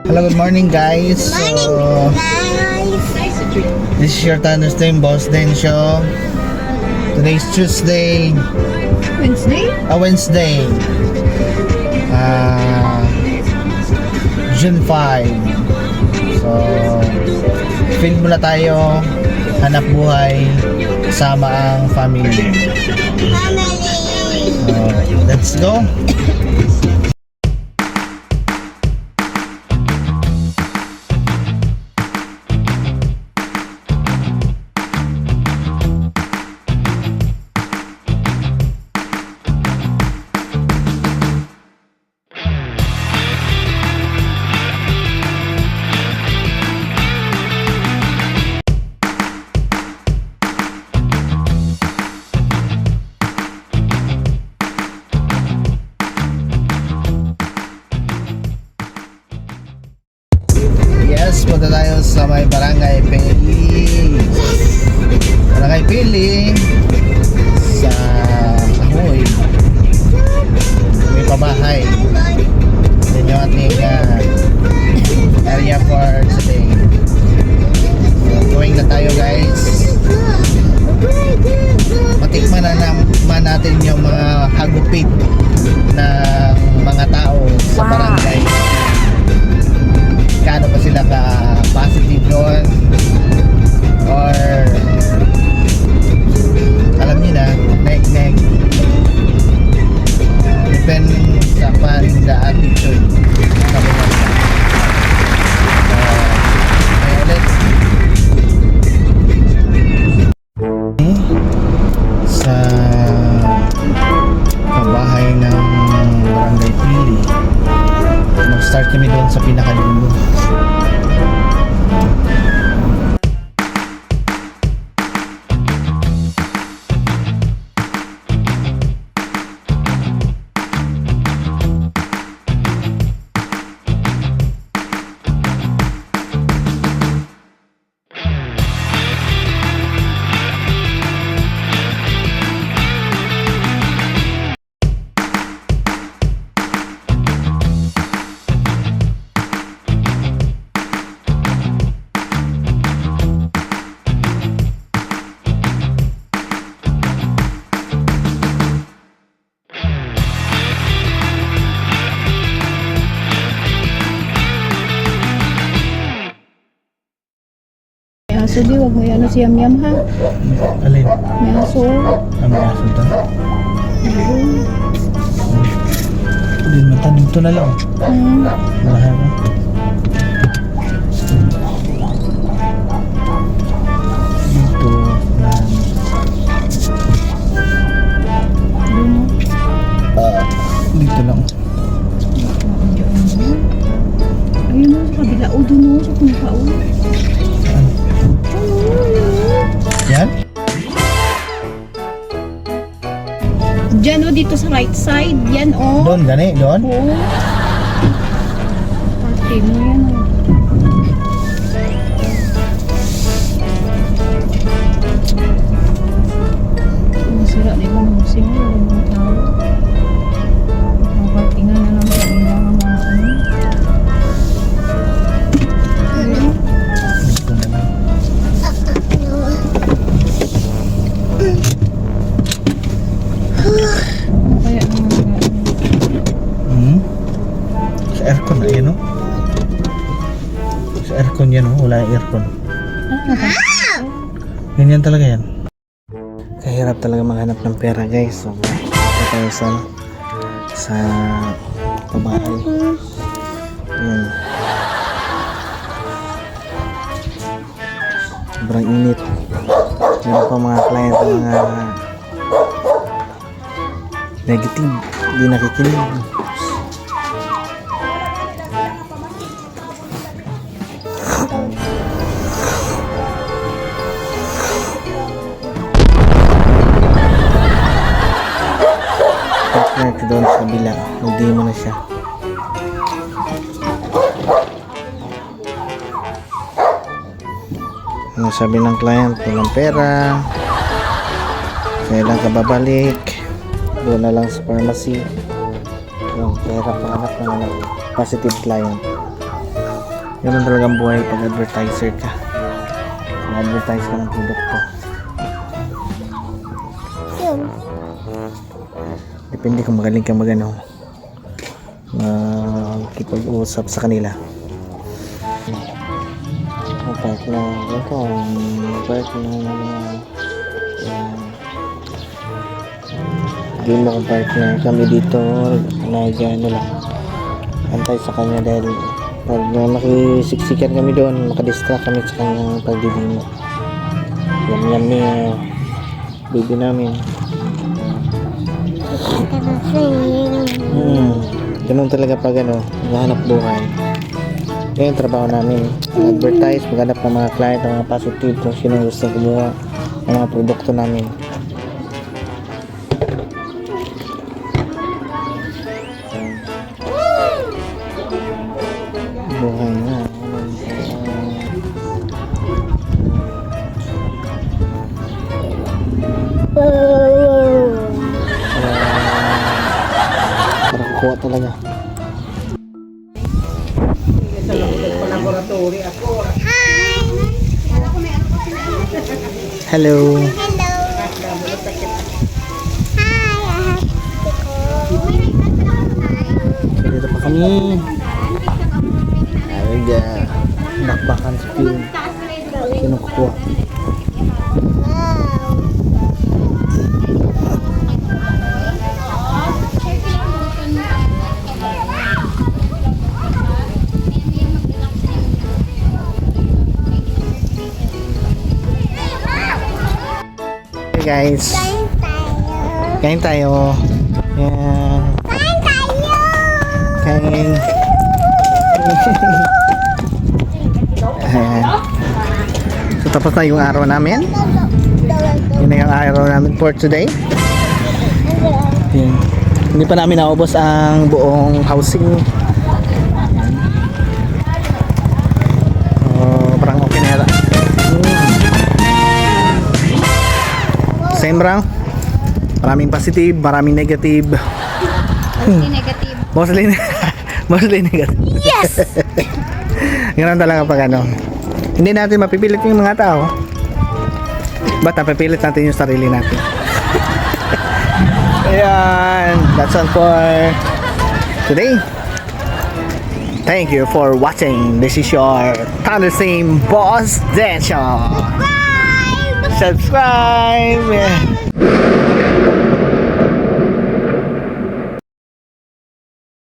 Hello, good morning guys. So, this is your Thunderstorm Boss Den Show. Today's Tuesday. Wednesday? Wednesday. June 5. So, film muna tayo. Hanap buhay. Kasama ang family. Let's go. Yes, punta tayo sa may Barangay Pili. Barangay Pili sa Ahoy. May pabahay. Yan yung ating area for today. So, going na tayo guys. Matikman na naman natin yung mga hagupit ng mga tao sa barangay. Kano ba sila ka-positive doon or alam niyo na, neg depend sa pan the attitude let's sa pabahay ng Barangay Pili. Mag-start kami doon sa pinakadulo. Aso di, wag mo yan si Yam ha. Alin? May aso. May aso ito? Ayun. Hindi matanim ito na lang. Malahay mo. Dito dito lang. Ayun mo sa kabila. O doon mo sa kumpao. Yan? Diyan o, dito sa right side. Yan o. Doon, gani? Doon? Oo. Pati mo yan o. Masira na ibang musing o. Walang mga tao. Makatingan na lang sa ilang mga ano. Dito na lang. Ano kaya naman Sa aircon na yan, no? Sa aircon yan, no? Wala yung aircon. Ganyan talaga yan. Kahirap talaga maghanap ng pera, guys. So, ito tayo sa pabahay. Yan. Sobrang init. Meron pa mga client na mga negative, hindi nakikinig. Partner doon sa kabila, hindi mo na siya. Ano sabi ng client, walang pera, kailan ka babalik, doon na lang sa pharmacy. Yung pera panganak ng positive client. Ganun talagang buhay pag advertiser ka. Mag-advertise ka ng produkto. Depende kung magaling ka makipag-usap sa kanila. Park na ito. Park na hindi mo kung park na kami dito ano lang antay sa kanya dahil pag nakisiksikan kami doon makadistract kami sa kanyang pagdidimo. Yan niya baby namin. Ganun talaga pag naghahanap buhay. Yan yung trabaho namin, advertise, maghanap ng mga client, ng mga positive kung sino gusto kumuha ng mga produkto namin. Buhay na. Parang kuha talaga. Hello. Dito pa kami. Ayan. Bakbakan sa film. Sino kukuha? Guys, kain tayo. Yan. Kain. Ayan. So tapos na yung araw namin. Yun na yung araw namin for today. Yan. Hindi pa namin naubos ang buong housing. Parang okay na yata. Same lang. Maraming positive, maraming negative. Mostly negative. Mostly negative. Yes! Ganun talaga pag hindi natin mapipilit yung mga tao. Ba't napipilit natin yung sarili natin? Ayan. That's all for today. Thank you for watching. This is your Thunder Same Boss Densho. Subscribe!